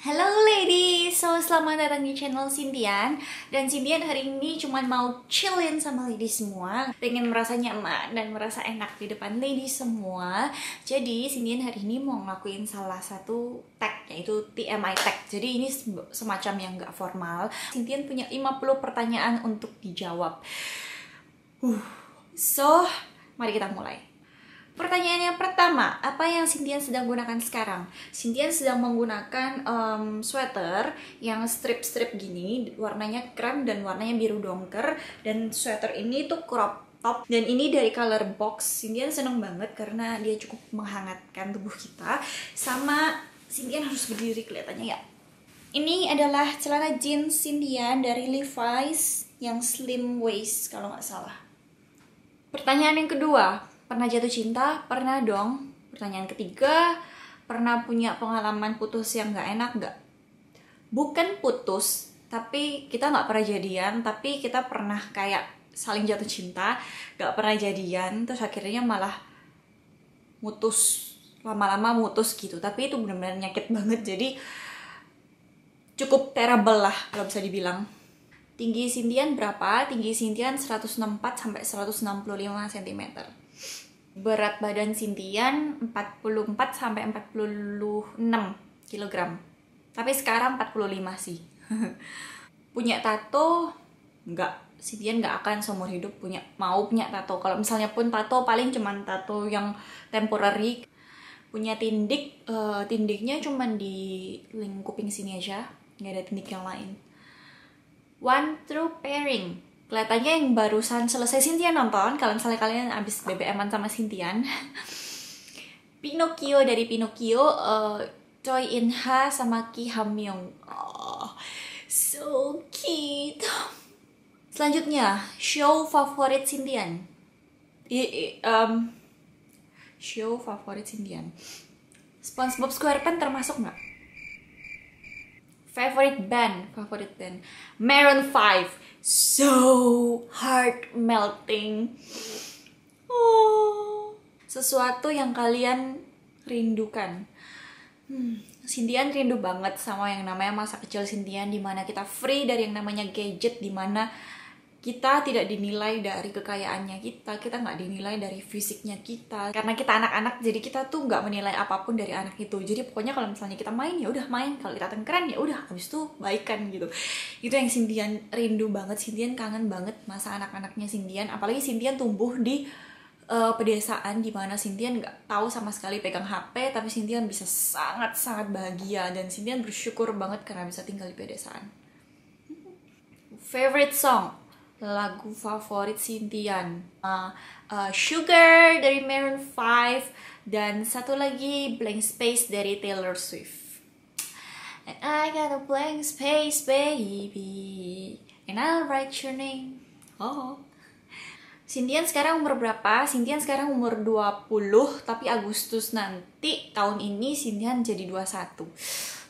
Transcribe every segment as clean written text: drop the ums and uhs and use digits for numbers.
Hello ladies, selamat datang di channel Sintian. Dan Sintian hari ini cuma mau chillin sama ladies semua, pengen merasa nyaman dan merasa enak di depan ladies semua. Jadi Sintian hari ini mau ngelakuin salah satu tag, yaitu TMI tag. Jadi ini semacam yang gak formal. Sintian punya 50 pertanyaan untuk dijawab. So, mari kita mulai. Pertanyaan yang pertama, apa yang Sintian sedang gunakan sekarang? Sintian sedang menggunakan sweater yang strip-strip gini, warnanya krem dan warnanya biru dongker. Dan sweater ini tuh crop top, dan ini dari color box. Sintian seneng banget karena dia cukup menghangatkan tubuh kita. Sama Sintian harus berdiri kelihatannya ya. Ini adalah celana jeans Sintian dari Levi's yang slim waist kalau nggak salah. Pertanyaan yang kedua, pernah jatuh cinta? Pernah dong. Pertanyaan ketiga, pernah punya pengalaman putus yang gak enak gak? Bukan putus, tapi kita gak pernah jadian, tapi kita pernah kayak saling jatuh cinta, gak pernah jadian, terus akhirnya malah mutus, lama-lama mutus gitu. Tapi itu benar-benar nyakit banget, jadi cukup terrible lah kalau bisa dibilang. Tinggi Sintian berapa? Tinggi Sintian 164 sampai 165 cm. Berat badan Sintian 44 sampai 46 kg. Tapi sekarang 45 sih. Punya tato? Enggak. Sintian enggak akan seumur hidup mau punya tato. Kalau misalnya pun tato paling cuman tato yang temporary. Punya tindik, tindiknya cuman di link kuping sini aja, nggak ada tindik yang lain. One true pairing. Kelihatannya yang barusan selesai Sintian nonton, kalau misalnya kalian abis BBM-an sama Sintian. Pinocchio dari Pinocchio, Choi In-ha sama Ki Ha-myung. Oh, so cute. Selanjutnya, show favorit Sintian. Show favorit Sintian. SpongeBob SquarePants termasuk nggak? Favorite band. Maroon 5. So heart melting. Oh. Sesuatu yang kalian rindukan. Sintian rindu banget sama yang namanya masa kecil Sintian, dimana kita free dari yang namanya gadget, dimana kita tidak dinilai dari kekayaannya kita nggak dinilai dari fisiknya kita, karena kita anak-anak, jadi kita tuh nggak menilai apapun dari anak itu. Jadi pokoknya kalau misalnya kita main ya udah main, kalau kita keren ya udah, habis itu baikan gitu. Itu yang Sintian rindu banget. Sintian kangen banget masa anak-anaknya Sintian, apalagi Sintian tumbuh di pedesaan, dimana Sintian nggak tahu sama sekali pegang HP, tapi Sintian bisa sangat-sangat bahagia, dan Sintian bersyukur banget karena bisa tinggal di pedesaan. Favorite song? Lagu favorit Sintian, Sugar dari Maroon 5, dan satu lagi Blank Space dari Taylor Swift. And I got a blank space baby, and I'll write your name. Oh. Sintian sekarang umur berapa? Sintian sekarang umur 20, tapi Agustus nanti tahun ini Sintian jadi 21.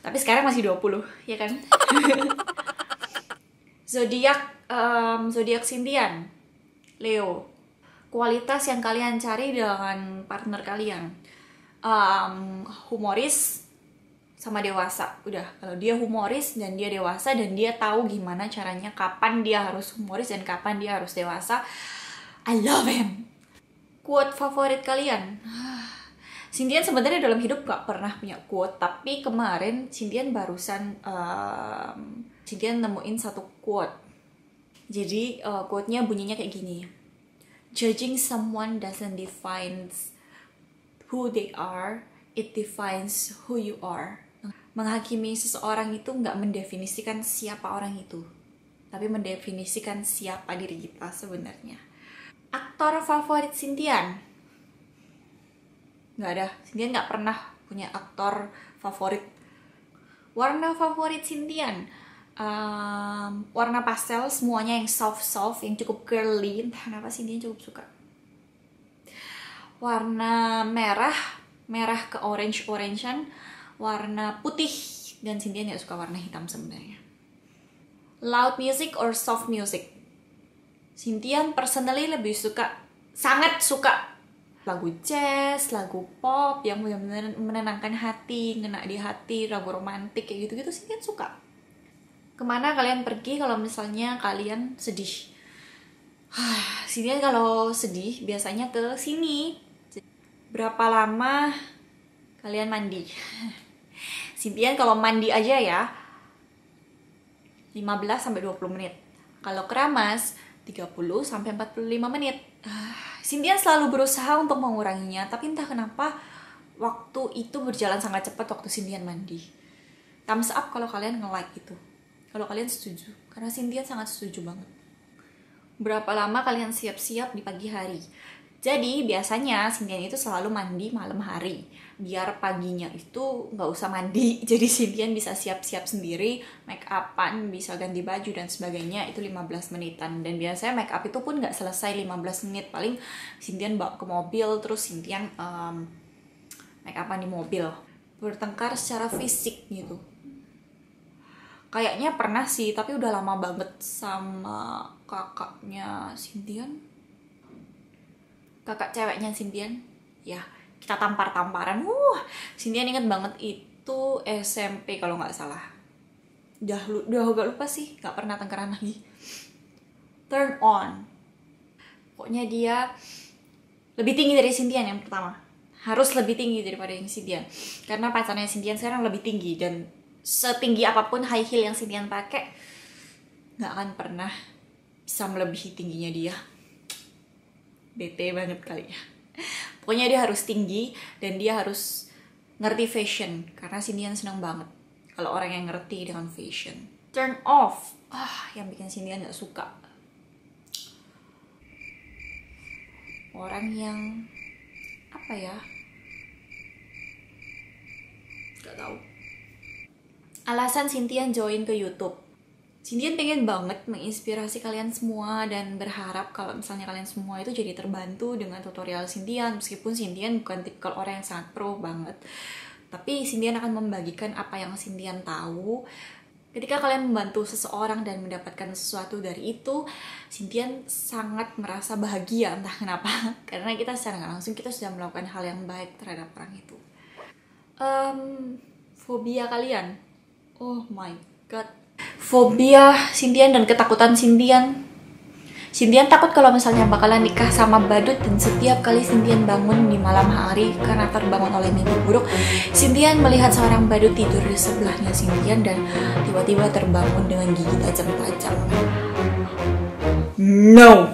Tapi sekarang masih 20, ya kan? Zodiak Sintian, Leo. Kualitas yang kalian cari dengan partner kalian, humoris sama dewasa. Udah, kalau dia humoris dan dia dewasa, dan dia tahu gimana caranya, kapan dia harus humoris dan kapan dia harus dewasa, I love him. Quote favorit kalian? Sintian sebenarnya dalam hidup gak pernah punya quote, tapi kemarin Sintian barusan Sintian nemuin satu quote. Jadi quote-nya bunyinya kayak gini. Judging someone doesn't define who they are, it defines who you are. Menghakimi seseorang itu nggak mendefinisikan siapa orang itu, tapi mendefinisikan siapa diri kita sebenarnya. Aktor favorit Sintian? Nggak ada. Sintian nggak pernah punya aktor favorit. Warna favorit Sintian? Warna pastel, semuanya yang soft, yang cukup girly. Entah kenapa Sintian cukup suka. Warna merah ke orangean. Warna putih, dan Sintian gak suka warna hitam sebenarnya. Loud music or soft music? Sintian personally lebih suka, sangat suka lagu jazz, lagu pop yang benar-benar menenangkan hati, ngena di hati, lagu romantik kayak gitu-gitu Sintian suka. Kemana kalian pergi kalau misalnya kalian sedih? Sintian kalau sedih biasanya ke sini. Berapa lama kalian mandi? Sintian kalau mandi aja ya 15-20 menit. Kalau keramas 30-45 menit. Sintian selalu berusaha untuk menguranginya, tapi entah kenapa waktu itu berjalan sangat cepat waktu Sintian mandi. Thumbs up kalau kalian nge-like itu. Kalau kalian setuju, karena Sintian sangat setuju banget. Berapa lama kalian siap-siap di pagi hari? Jadi biasanya Sintian itu selalu mandi malam hari, biar paginya itu nggak usah mandi. Jadi Sintian bisa siap-siap sendiri, make upan, bisa ganti baju dan sebagainya, itu 15 menitan. Dan biasanya make up itu pun nggak selesai 15 menit, paling Sintian bawa ke mobil, terus Sintian make upan di mobil. Bertengkar secara fisik gitu. Kayaknya pernah sih, tapi udah lama banget sama kakaknya Sintian. Kakak ceweknya Sintian, ya kita tampar-tamparan. Sintian inget banget itu SMP kalau nggak salah. Udah agak lupa sih, nggak pernah tengkaran lagi. Turn on. Pokoknya dia lebih tinggi dari Sintian yang pertama. Harus lebih tinggi daripada yang Sintian. Karena pacarnya Sintian sekarang lebih tinggi, dan setinggi apapun high heel yang Sintian pakai, nggak akan pernah bisa melebihi tingginya dia. Bete banget kali ya. Pokoknya dia harus tinggi dan dia harus ngerti fashion, karena Sintian senang banget kalau orang yang ngerti dengan fashion. Turn off. Yang bikin Sintian gak suka. Orang yang apa ya? Gak tahu. Alasan Sintian join ke YouTube. Sintian pengen banget menginspirasi kalian semua dan berharap kalau misalnya kalian semua itu jadi terbantu dengan tutorial Sintian. Meskipun Sintian bukan tipikal orang yang sangat pro banget, tapi Sintian akan membagikan apa yang Sintian tahu. Ketika kalian membantu seseorang dan mendapatkan sesuatu dari itu, Sintian sangat merasa bahagia, entah kenapa. Karena kita secara nggak langsung kita sudah melakukan hal yang baik terhadap orang itu. Fobia kalian? Oh my god. Fobia Sintian dan ketakutan Sintian. Sintian takut kalau misalnya bakalan nikah sama badut, dan setiap kali Sintian bangun di malam hari karena terbangun oleh mimpi buruk, Sintian melihat seorang badut tidur di sebelahnya Sintian dan tiba-tiba terbangun dengan gigi tajam-tajam. No,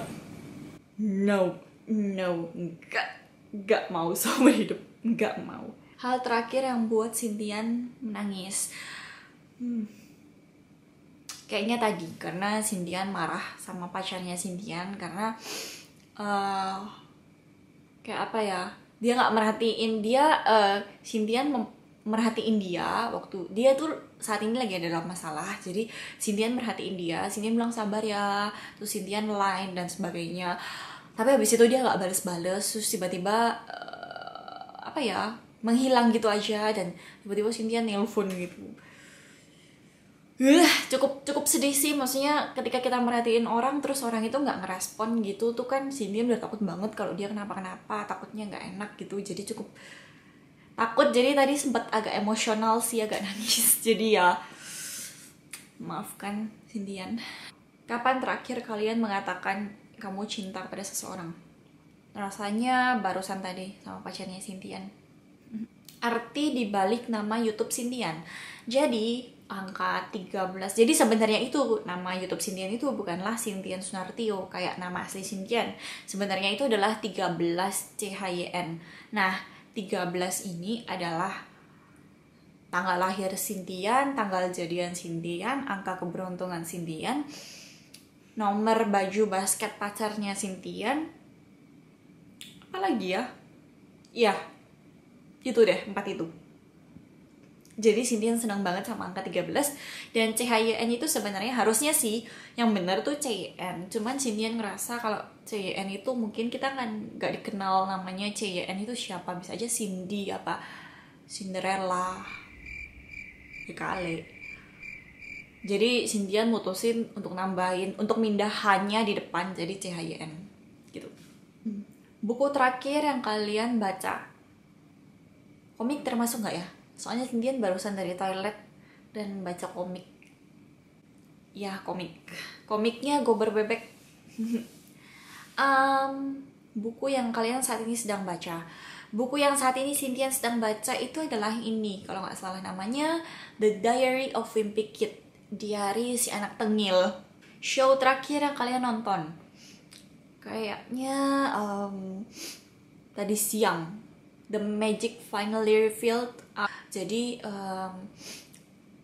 enggak mau seumur hidup, enggak mau. Hal terakhir yang buat Sintian menangis. Kayaknya tadi, karena Sintian marah sama pacarnya Sintian karena kayak apa ya, dia nggak merhatiin dia. Sintian merhatiin dia waktu dia tuh saat ini lagi ada dalam masalah, jadi Sintian merhatiin dia. Sintian bilang sabar ya, terus Sintian line dan sebagainya, tapi habis itu dia nggak bales-bales, terus tiba-tiba apa ya, menghilang gitu aja, dan tiba-tiba Sintian nelpon gitu. Cukup sedih sih, maksudnya ketika kita merhatiin orang terus orang itu nggak ngerespon gitu tuh kan, Sintian udah takut banget kalau dia kenapa-kenapa, takutnya nggak enak gitu, jadi cukup takut. Jadi tadi sempat agak emosional sih, agak nangis. Jadi ya maafkan Sintian. Kapan terakhir kalian mengatakan kamu cinta pada seseorang? Rasanya barusan tadi sama pacarnya Sintian. Arti dibalik nama YouTube Sintian. Jadi angka 13. Jadi sebenarnya itu nama YouTube Sintian itu bukanlah Sintian Sunartio kayak nama asli Sintian. Sebenarnya itu adalah 13 CHYN. Nah, 13 ini adalah tanggal lahir Sintian, tanggal jadian Sintian, angka keberuntungan Sintian, nomor baju basket pacarnya Sintian. Apa lagi ya? Iya, itu deh, 4 itu. Jadi Sintian senang banget sama angka 13. Dan CHYN itu sebenarnya harusnya sih yang benar tuh CYN. Cuman Sintian ngerasa kalau CYN itu mungkin kita kan gak dikenal namanya CYN itu siapa. Bisa aja Cindy, apa Cinderella, kali. Jadi Sintian mutusin untuk nambahin, untuk mindahannya di depan jadi CHYN gitu. Buku terakhir yang kalian baca. Komik termasuk nggak ya? Soalnya Cindian barusan dari toilet dan baca komik. Ya, komik. Komiknya Gober Bebek. Buku yang kalian saat ini sedang baca. Buku yang saat ini Cindian sedang baca itu adalah ini, kalau nggak salah namanya The Diary of Wimpy Kid. Diari si anak tengil. Show terakhir yang kalian nonton? Kayaknya tadi siang. The Magic Finally Revealed. Jadi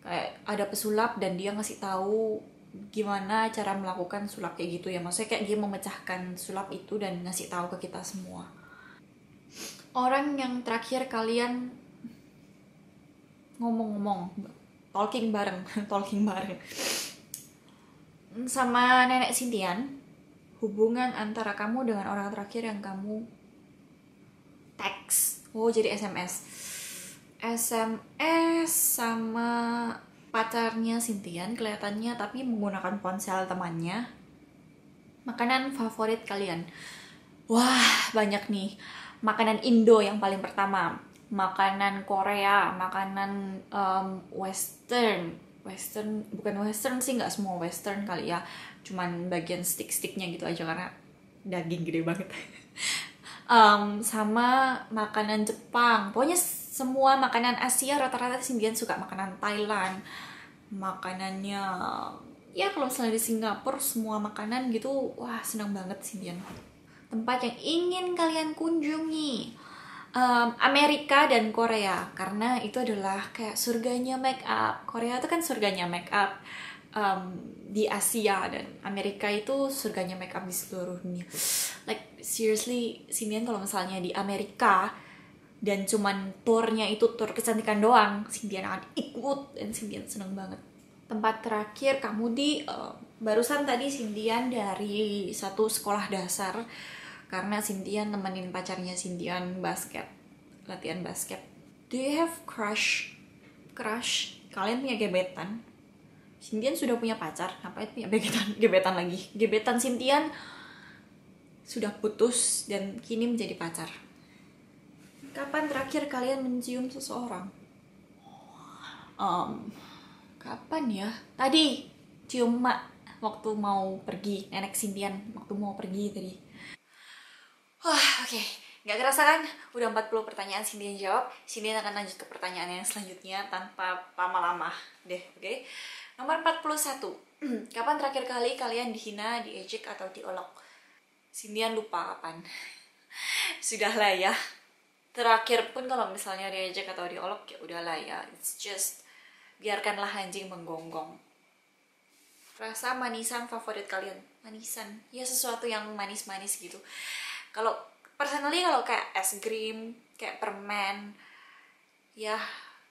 kayak ada pesulap dan dia ngasih tahu gimana cara melakukan sulap kayak gitu ya. Maksudnya kayak dia memecahkan sulap itu dan ngasih tahu ke kita semua. Orang yang terakhir kalian ngomong-ngomong, talking bareng sama nenek Sintian, hubungan antara kamu dengan orang terakhir yang kamu teks. Oh, jadi SMS sama pacarnya Sintian kelihatannya, tapi menggunakan ponsel temannya. Makanan favorit kalian? Wah, banyak nih. Makanan Indo yang paling pertama, makanan Korea, makanan Western, bukan Western sih, nggak semua Western kali ya, cuman bagian stick-sticknya gitu aja karena daging gede banget. Sama makanan Jepang, pokoknya semua makanan Asia rata-rata Cindian suka. Makanan Thailand, makanannya ya kalau misalnya di Singapura semua makanan gitu, wah senang banget Cindian. Tempat yang ingin kalian kunjungi? Amerika dan Korea, karena itu adalah kayak surganya make up. Korea itu kan surganya make up di Asia, dan Amerika itu surganya make up di seluruh dunia. Like seriously, Cindian kalau misalnya di Amerika dan cuman tournya itu tour kecantikan doang, Cindian akan ikut dan Cindian seneng banget. Tempat terakhir kamu di barusan tadi Cindian dari satu sekolah dasar, karena Cindian nemenin pacarnya Cindian latihan basket. Do you have crush? Kalian punya gebetan? Cindian sudah punya pacar, ngapain punya gebetan lagi? Gebetan Cindian sudah putus dan kini menjadi pacar. Kapan terakhir kalian mencium seseorang? Kapan ya? Tadi cium mak waktu mau pergi, nenek Cindian waktu mau pergi tadi. Wah, oke. Nggak kerasa kan? Udah 40 pertanyaan Cindian jawab. Cindian akan lanjut ke pertanyaan yang selanjutnya tanpa lama-lama deh, oke? Nomor 41. Kapan terakhir kali kalian dihina, diejek, atau diolok? Cindian lupa kapan. Sudahlah ya. Terakhir pun kalau misalnya diejek atau diolok, ya udahlah ya. It's just biarkanlah anjing menggonggong. Rasa manisan favorit kalian? Manisan? Ya sesuatu yang manis-manis gitu. Kalau personally kalau kayak es krim, kayak permen, ya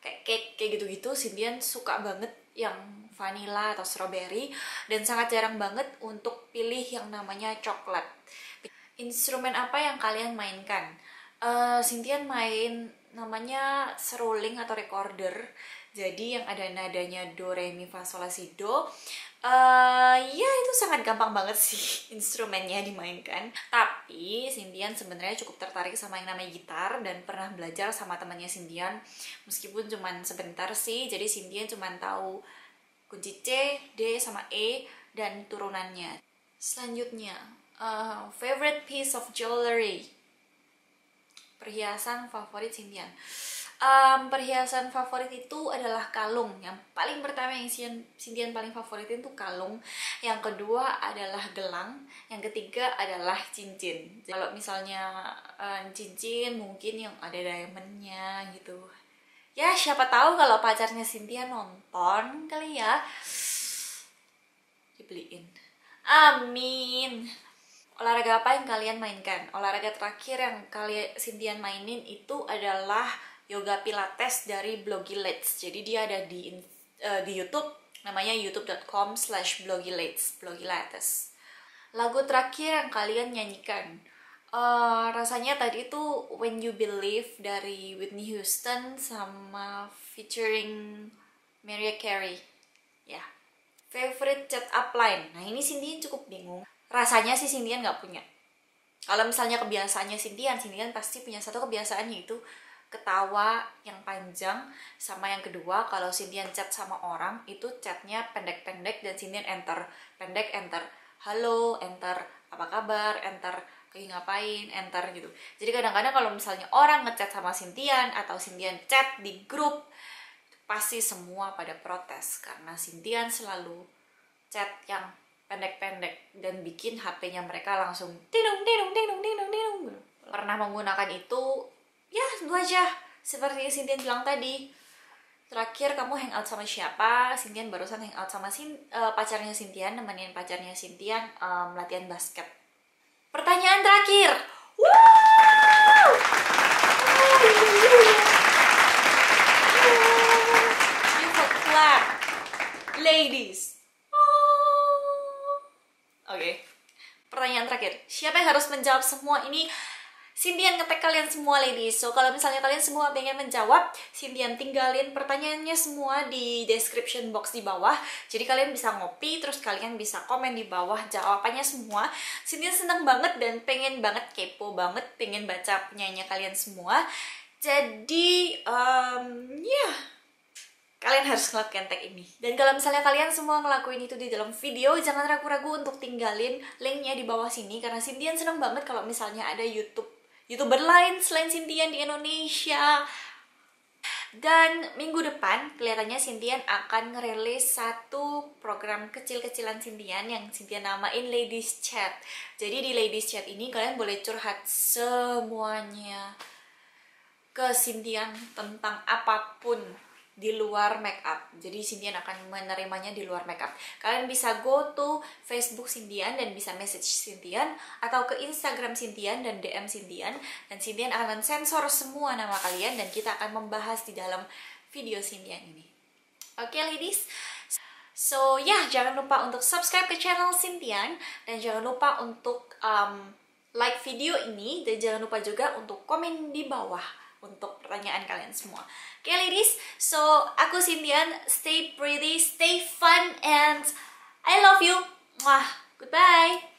kayak cake kayak gitu-gitu, Cindian suka banget yang vanilla atau strawberry, dan sangat jarang banget untuk pilih yang namanya coklat. Instrumen apa yang kalian mainkan? Cindian main namanya seruling atau recorder, jadi yang ada nadanya do, re, mi, fa, sol, la, si, do. Ya itu sangat gampang banget sih instrumennya dimainkan. Tapi Cindian sebenarnya cukup tertarik sama yang namanya gitar dan pernah belajar sama temannya Cindian, meskipun cuman sebentar sih. Jadi Cindian cuman tahu kunci C, D, sama E dan turunannya. Selanjutnya, favorite piece of jewelry. Perhiasan favorit Cindian. Perhiasan favorit itu adalah kalung. Yang paling pertama yang Cindian paling favoritin itu kalung. Yang kedua adalah gelang. Yang ketiga adalah cincin. Kalau misalnya cincin mungkin yang ada diamondnya gitu. Ya siapa tahu kalau pacarnya Cindian nonton kali ya, dibeliin. Amin. Olahraga apa yang kalian mainkan? Olahraga terakhir yang Cindian mainin itu adalah yoga pilates dari Blogilates. Jadi dia ada di YouTube, namanya youtube.com/blogilates. Lagu terakhir yang kalian nyanyikan? Rasanya tadi itu When You Believe dari Whitney Houston sama featuring Mariah Carey. Ya. Favorite chat up line? Nah ini Cindian cukup bingung. Rasanya sih Cindian nggak punya. Kalau misalnya kebiasaannya Sintian pasti punya satu kebiasaan, yaitu ketawa yang panjang. Sama yang kedua, kalau Sintian chat sama orang itu chatnya pendek-pendek dan Sintian enter, pendek enter, halo enter, apa kabar enter, lagi ngapain enter gitu. Jadi kadang-kadang kalau misalnya orang ngechat sama Sintian atau Sintian chat di grup, pasti semua pada protes karena Sintian selalu chat yang pendek-pendek dan bikin HP-nya mereka langsung tinung tinung tinung tinung tinung. Pernah menggunakan itu, ya tentu aja seperti Sintian bilang tadi. Terakhir kamu hangout sama siapa? Sintian barusan hangout sama pacarnya Sintian, nemenin pacarnya Sintian latihan basket. Pertanyaan terakhir. Wow! Beautiful clap, ladies. Oke. Pertanyaan terakhir. Siapa yang harus menjawab semua ini? Sintian ngetek kalian semua, ladies. So, kalau misalnya kalian semua pengen menjawab, Sintian tinggalin pertanyaannya semua di description box di bawah. Jadi kalian bisa ngopi, terus kalian bisa komen di bawah jawabannya semua. Sintian seneng banget dan pengen banget, kepo banget, pengen baca penyanyi kalian semua. Jadi, kalian harus ngelakuin tag ini. Dan kalau misalnya kalian semua ngelakuin itu di dalam video, jangan ragu-ragu untuk tinggalin linknya di bawah sini. Karena Sintian seneng banget kalau misalnya ada YouTuber lain selain Sintian di Indonesia. Dan minggu depan kelihatannya Sintian akan ngerilis satu program kecil-kecilan Sintian yang Sintian namain Ladies Chat. Jadi di Ladies Chat ini kalian boleh curhat semuanya ke Sintian tentang apapun di luar makeup. Jadi Sintian akan menerimanya di luar makeup. Kalian bisa go to Facebook Sintian dan bisa message Sintian, atau ke Instagram Sintian dan DM Sintian, dan Sintian akan sensor semua nama kalian dan kita akan membahas di dalam video Sintian ini. Oke, ladies. So jangan lupa untuk subscribe ke channel Sintian, dan jangan lupa untuk like video ini, dan jangan lupa juga untuk komen di bawah untuk pertanyaan kalian semua. Oke, ladies, so aku Sintian, stay pretty, stay fun, and I love you. Mwah. Goodbye.